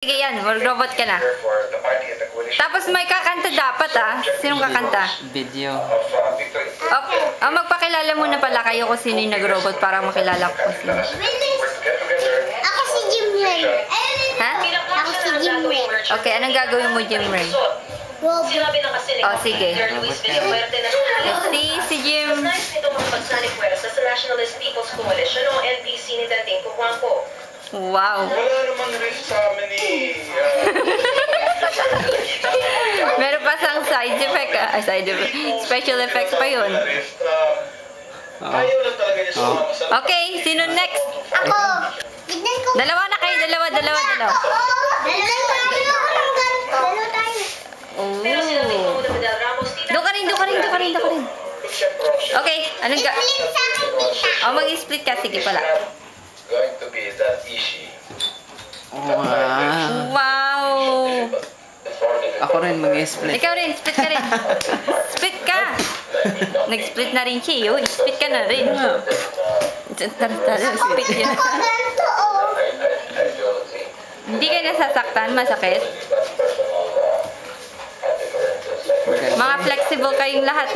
Sige yan, mag-robot ka na. Tapos may kakanta dapat Sinong kakanta? Video. Magpakilala muna pala kayo kung sino yung nag-robot para makilala ko kung sino. Ako si Jimray. Ha? Ako si Jimray. Okay, anong gagawin mo, Jimray? Robot. Oh, sige. Si Jim. Sa Nationalist People's Coalition o NPC ni dating Kuwangko. Wow. Wala namang risk sa amin ni... Meron pa sang side effect. Special effects pa yun. Ayaw lang talaga niya sumama sa... Okay, sino next? Ako. Tignan ko. Dalawa na kayo, dalawa. Dalawa tayo. Pero sinabi ko muna Fidel Ramos, Doon ka rin. Okay, anong ga... Split sa akin, tita. mag-split ka. Sige pala. Going to be that easy. Wow. Wow. Ako rin mag-split. Ikaw rin, split ka rin. Split ka. Nag-split na rin siya, yun. Split ka na rin. Split yun. Ako ganito, oh. Hindi kayo nasasaktan, masakit. Mga flexible kayong lahat,